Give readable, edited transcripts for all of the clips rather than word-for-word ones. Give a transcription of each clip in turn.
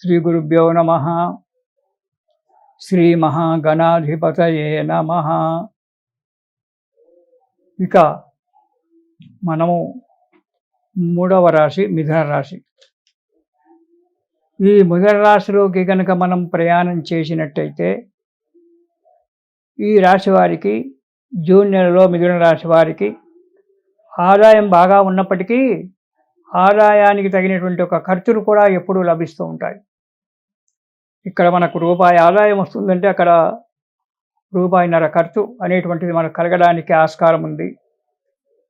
శ్రీ గురుభ్యో నమః. శ్రీ మహాగణాధిపతయే నమః. ఇక మనము మూడవ రాశి మిథున రాశి. ఈ మిథున రాశిలోకి కనుక మనం ప్రయాణం చేసినట్టయితే ఈ రాశి వారికి జూన్ నెలలో మిథున రాశి వారికి ఆదాయం బాగా ఉన్నప్పటికీ ఆదాయానికి తగినటువంటి ఒక ఖర్చులు కూడా ఎప్పుడూ లభిస్తూ ఉంటాయి. ఇక్కడ మనకు రూపాయి ఆదాయం వస్తుందంటే అక్కడ రూపాయిన్నర ఖర్చు అనేటువంటిది మనకు కలగడానికి ఆస్కారం ఉంది.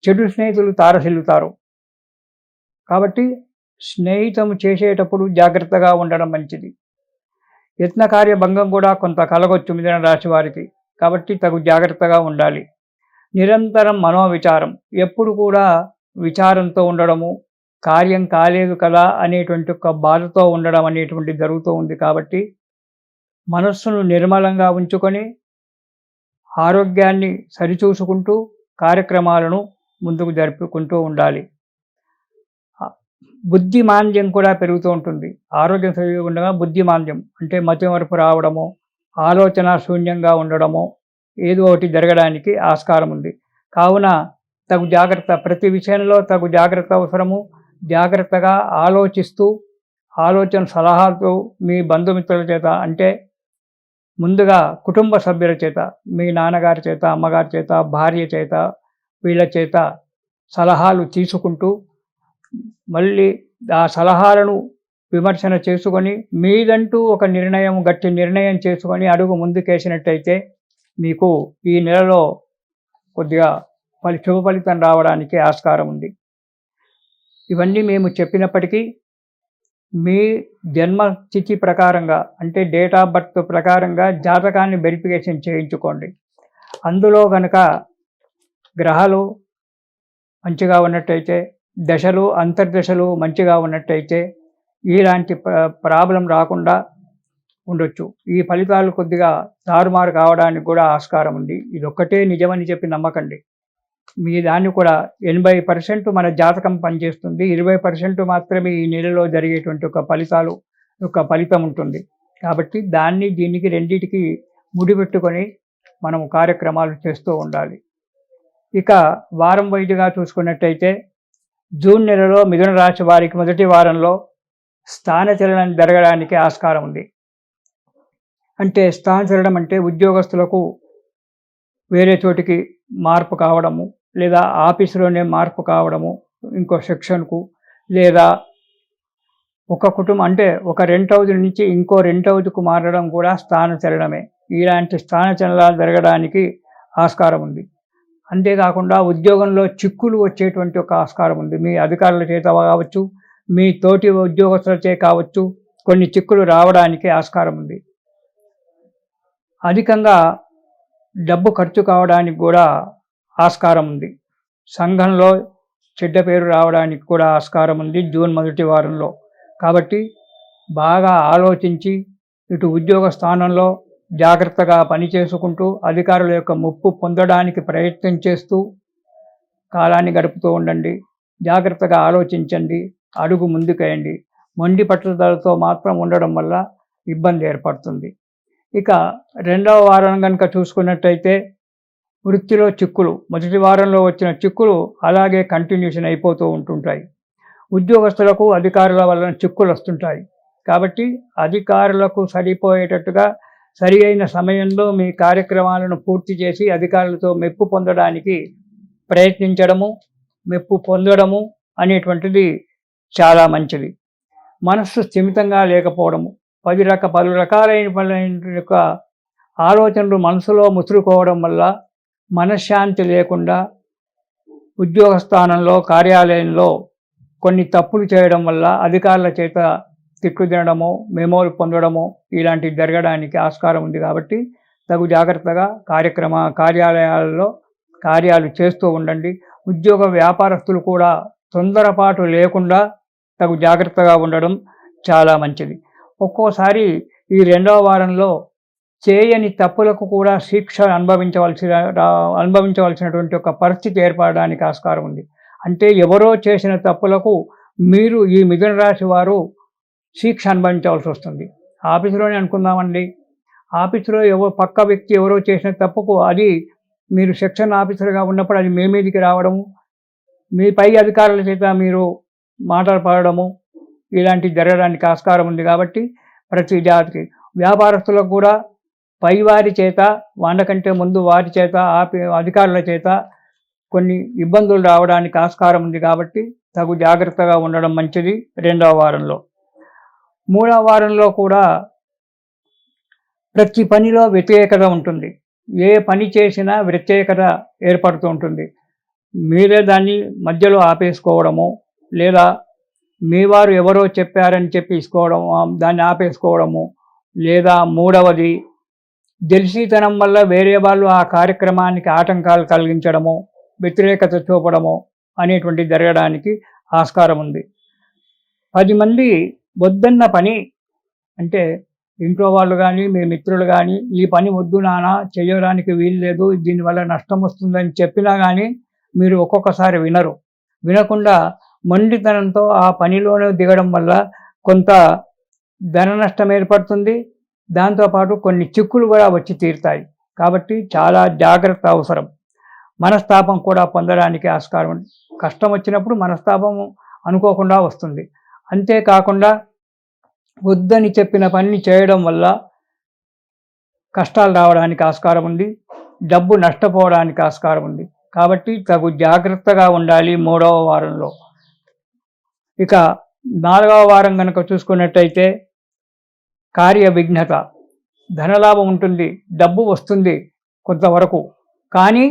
చెడు స్నేహితులు తారసిల్లుతారు. కాబట్టి స్నేహితం చేసేటప్పుడు జాగ్రత్తగా ఉండడం మంచిది. యత్న కార్యభంగం కూడా కొంత కలగొచ్చు మిథున రాశి వారికి. కాబట్టి తగు జాగ్రత్తగా ఉండాలి. నిరంతరం మనోవిచారం, ఎప్పుడు కూడా విచారంతో ఉండడము, కార్యం కాలేదు కదా అనేటువంటి ఒక బాధతో ఉండడం అనేటువంటిది జరుగుతూ ఉంది. కాబట్టి మనస్సును నిర్మలంగా ఉంచుకొని ఆరోగ్యాన్ని సరిచూసుకుంటూ కార్యక్రమాలను ముందుకు జరుపుకుంటూ ఉండాలి. బుద్ధి మాంద్యం కూడా పెరుగుతూ ఉంటుంది. ఆరోగ్యం సరిగా ఉండగా బుద్ధి మాంద్యం అంటే మతిమరుపు రావడము, ఆలోచన శూన్యంగా ఉండడము, ఏదో ఒకటి జరగడానికి ఆస్కారం ఉంది. కావున తగు జాగ్రత్త, ప్రతి విషయంలో తగు జాగ్రత్త అవసరము. జాగ్రత్తగా ఆలోచిస్తూ ఆలోచన సలహాలతో మీ బంధుమిత్రుల చేత, అంటే ముందుగా కుటుంబ సభ్యుల చేత, మీ నాన్నగారి చేత, అమ్మగారి చేత, భార్య చేత, వీళ్ళ చేత సలహాలు తీసుకుంటూ మళ్ళీ ఆ సలహాలను విమర్శన చేసుకొని మీదంటూ ఒక నిర్ణయం, గట్టి నిర్ణయం చేసుకొని అడుగు ముందుకేసినట్టయితే మీకు ఈ నెలలో కొద్దిగా శుభ ఫలితం రావడానికి ఆస్కారం ఉంది. ఇవన్నీ మేము చెప్పినప్పటికీ మీ జన్మతిథి ప్రకారంగా, అంటే డేట్ ఆఫ్ బర్త్ ప్రకారంగా జాతకాన్ని వెరిఫికేషన్ చేయించుకోండి. అందులో కనుక గ్రహాలు మంచిగా ఉన్నట్టయితే, దశలు అంతర్దశలు మంచిగా ఉన్నట్టయితే ఇలాంటి ప్రాబ్లం రాకుండా ఉండొచ్చు. ఈ ఫలితాలు కొద్దిగా తారుమారు కావడానికి కూడా ఆస్కారం ఉంది. ఇదొక్కటే నిజమని చెప్పి నమ్మకండి. మీ దాన్ని కూడా 80% మన జాతకం పనిచేస్తుంది. 20% మాత్రమే ఈ నెలలో జరిగేటువంటి ఒక ఫలితం ఉంటుంది. కాబట్టి దీనికి రెండింటికి ముడిపెట్టుకొని మనము కార్యక్రమాలు చేస్తూ ఉండాలి. ఇక వారం వైద్యుగా చూసుకున్నట్టయితే జూన్ నెలలో మిథున రాశి వారికి మొదటి వారంలో స్థానచలనం జరగడానికి ఆస్కారం ఉంది. అంటే స్థానచలనం అంటే ఉద్యోగస్తులకు వేరే చోటికి మార్పు కావడము, లేదా ఆఫీసులోనే మార్పు కావడము, ఇంకో సెక్షన్కు, లేదా ఒక కుటుంబం అంటే ఒక రెంట్ హౌస్ నుంచి ఇంకో రెంట్ హౌస్కు మారడం కూడా స్థానచలనమే. ఇలాంటి స్థానచలనాలు జరగడానికి ఆస్కారం ఉంది. అంతేకాకుండా ఉద్యోగంలో చిక్కులు వచ్చేటువంటి ఒక ఆస్కారం ఉంది. మీ అధికారుల చేత కావచ్చు, మీ తోటి ఉద్యోగస్తులచే కావచ్చు, కొన్ని చిక్కులు రావడానికి ఆస్కారం ఉంది. అధికంగా డబ్బు ఖర్చు కావడానికి కూడా ఆస్కారం ఉంది. సంఘంలో చెడ్డ పేరు రావడానికి కూడా ఆస్కారం ఉంది జూన్ మొదటి వారంలో. కాబట్టి బాగా ఆలోచించి ఇటు ఉద్యోగ స్థానంలో జాగ్రత్తగా పనిచేసుకుంటూ అధికారుల యొక్క ముప్పు పొందడానికి ప్రయత్నం చేస్తూ కాలాన్ని గడుపుతూ ఉండండి. జాగ్రత్తగా ఆలోచించండి, అడుగు ముందుకేయండి. మొండి పట్టుదలతో మాత్రం ఉండడం వల్ల ఇబ్బంది ఏర్పడుతుంది. ఇక రెండవ వారం కనుక చూసుకున్నట్టయితే వృత్తిలో చిక్కులు, మొదటి వారంలో వచ్చిన చిక్కులు అలాగే కంటిన్యూషన్ అయిపోతూ ఉంటుంటాయి. ఉద్యోగస్తులకు అధికారుల వలన చిక్కులు వస్తుంటాయి. కాబట్టి అధికారులకు సరిపోయేటట్టుగా సరి అయిన సమయంలో మీ కార్యక్రమాలను పూర్తి చేసి అధికారులతో మెప్పు పొందడానికి ప్రయత్నించడము, మెప్పు పొందడము అనేటువంటిది చాలా మంచిది. మనస్సు స్థిమితంగా లేకపోవడము, పలు రకాలైన యొక్క ఆలోచనలు మనసులో ముసురుకోవడం వల్ల మనశ్శాంతి లేకుండా ఉద్యోగ స్థానంలో, కార్యాలయంలో కొన్ని తప్పులు చేయడం వల్ల అధికారుల చేత తిట్లు తినడము, మెమోలు పొందడము ఇలాంటివి జరగడానికి ఆస్కారం ఉంది. కాబట్టి తగు జాగ్రత్తగా కార్యాలయాలలో కార్యాలు చేస్తూ ఉండండి. ఉద్యోగ వ్యాపారస్తులు కూడా తొందరపాటు లేకుండా తగు జాగ్రత్తగా ఉండడం చాలా మంచిది. ఒక్కోసారి ఈ రెండవ వారంలో చేయని తప్పులకు కూడా శిక్ష అనుభవించవలసినటువంటి ఒక పరిస్థితి ఏర్పడడానికి ఆస్కారం ఉంది. అంటే ఎవరో చేసిన తప్పులకు మీరు ఈ మిథున రాశి వారు శిక్ష అనుభవించవలసి వస్తుంది. ఆఫీసులోనే అనుకుందామండి, ఆఫీసులో పక్క వ్యక్తి ఎవరో చేసిన తప్పుకు అది మీరు సెక్షన్ ఆఫీసర్గా ఉన్నప్పుడు అది మీ మీదికి రావడము, మీ పై అధికారుల చేత మీరు మాటలు పడడము, ఇలాంటివి జరగడానికి ఆస్కారం ఉంది. కాబట్టి ప్రతి జాతికి వ్యాపారస్తులకు కూడా పైవారి చేత, వాళ్ళకంటే ముందు వారి చేత, అధికారుల చేత కొన్ని ఇబ్బందులు రావడానికి ఆస్కారం ఉంది. కాబట్టి తగు జాగ్రత్తగా ఉండడం మంచిది. 2వ వారంలో 3వ వారంలో కూడా ప్రతి పనిలో వ్యతిరేకత ఉంటుంది. ఏ పని చేసినా వ్యతిరేకత ఏర్పడుతూ ఉంటుంది. మీరే దాన్ని మధ్యలో ఆపేసుకోవడము, లేదా మీ వారు ఎవరో చెప్పారని చెప్పేసుకోవడం, దాన్ని ఆపేసుకోవడము, లేదా 3వది జెల్సీతనం వల్ల వేరే వాళ్ళు ఆ కార్యక్రమానికి ఆటంకాలు కలిగించడము, వ్యతిరేకత చూపడము అనేటువంటి జరగడానికి ఆస్కారం ఉంది. 10 మంది వద్దన్న పని, అంటే ఇంట్లో వాళ్ళు కానీ, మీ మిత్రులు కానీ, ఈ పని వద్దు నాన్న, చేయడానికి వీలు లేదు, దీనివల్ల నష్టం వస్తుందని చెప్పినా కానీ మీరు ఒక్కొక్కసారి వినరు. వినకుండా మొండితనంతో ఆ పనిలోనే దిగడం వల్ల కొంత ధన నష్టం ఏర్పడుతుంది. దాంతోపాటు కొన్ని చిక్కులు కూడా వచ్చి తీరుతాయి. కాబట్టి చాలా జాగ్రత్త అవసరం. మనస్తాపం కూడా పొందడానికి ఆస్కారం ఉంది. కష్టం వచ్చినప్పుడు మనస్తాపం అనుకోకుండా వస్తుంది. అంతేకాకుండా వద్దని చెప్పిన పనిని చేయడం వల్ల కష్టాలు రావడానికి ఆస్కారం ఉంది. డబ్బు నష్టపోవడానికి ఆస్కారం ఉంది. కాబట్టి తగు జాగ్రత్తగా ఉండాలి 3వ వారంలో. ఇక 4వ వారం కనుక చూసుకున్నట్టయితే కార్య విఘ్నత, ధనలాభం ఉంటుంది, డబ్బు వస్తుంది కొంతవరకు, కానీ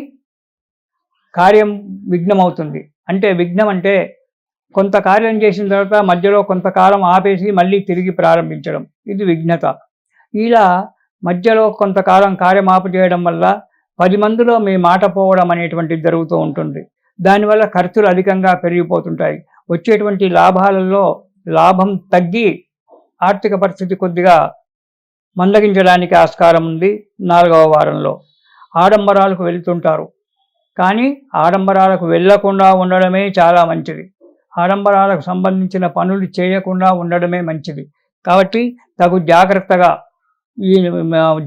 కార్యం విఘ్నమవుతుంది. అంటే విఘ్నం అంటే కొంత కార్యం చేసిన తర్వాత మధ్యలో కొంతకాలం ఆపేసి మళ్ళీ తిరిగి ప్రారంభించడం, ఇది విఘ్నత. ఇలా మధ్యలో కొంతకాలం కార్యం ఆపు చేయడం వల్ల 10 మందిలో మీ మాట పోవడం అనేటువంటిది జరుగుతూ ఉంటుంది. దానివల్ల ఖర్చులు అధికంగా పెరిగిపోతుంటాయి. వచ్చేటువంటి లాభాలలో లాభం తగ్గి ఆర్థిక పరిస్థితి కొద్దిగా మందగించడానికి ఆస్కారం ఉంది. 4వ వారంలో ఆడంబరాలకు వెళ్తుంటారు, కానీ ఆడంబరాలకు వెళ్ళకుండా ఉండడమే చాలా మంచిది. ఆడంబరాలకు సంబంధించిన పనులు చేయకుండా ఉండడమే మంచిది. కాబట్టి తగు జాగ్రత్తగా ఈ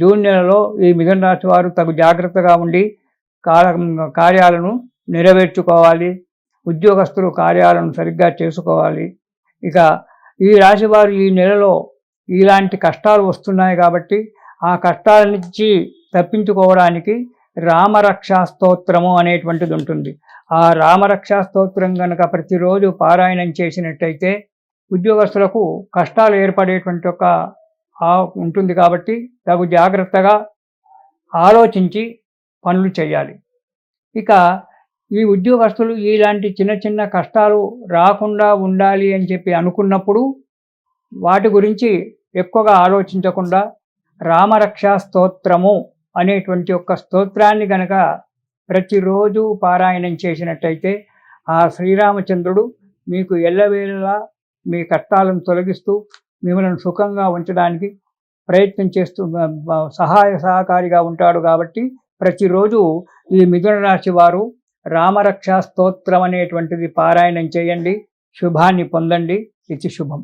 జూన్ నెలలో ఈ మిథున రాశి వారు తగు జాగ్రత్తగా ఉండి కార్యాలను నెరవేర్చుకోవాలి. ఉద్యోగస్తులు కార్యాలను సరిగ్గా చేసుకోవాలి. ఇక ఈ రాశి వారు ఈ నెలలో ఇలాంటి కష్టాలు వస్తున్నాయి కాబట్టి ఆ కష్టాల నుంచి తప్పించుకోవడానికి రామరక్షా స్తోత్రము అనేటువంటిది ఉంటుంది. ఆ రామరక్షా స్తోత్రం కనుక ప్రతిరోజు పారాయణం చేసినట్టయితే ఉద్యోగస్తులకు కష్టాలు ఏర్పడేటువంటి ఒక ఉంటుంది. కాబట్టి తగు జాగ్రత్తగా ఆలోచించి పనులు చేయాలి. ఇక ఈ ఉద్యోగస్తులు ఇలాంటి చిన్న చిన్న కష్టాలు రాకుండా ఉండాలి అని చెప్పి అనుకున్నప్పుడు వాటి గురించి ఎక్కువగా ఆలోచించకుండా రామరక్షా స్తోత్రము అనేటువంటి ఒక స్తోత్రాన్ని కనుక ప్రతిరోజు పారాయణం చేసినట్టయితే ఆ శ్రీరామచంద్రుడు మీకు ఎల్లవేళలా మీ కష్టాలను తొలగిస్తూ మిమ్మల్ని సుఖంగా ఉంచడానికి ప్రయత్నం చేస్తూ సహకారిగా ఉంటాడు. కాబట్టి ప్రతిరోజు ఈ మిథున రాశి వారు రామరక్షా స్తోత్రం అనేటువంటిది పారాయణం చేయండి. శుభాన్ని పొందండి. ఇది శుభం.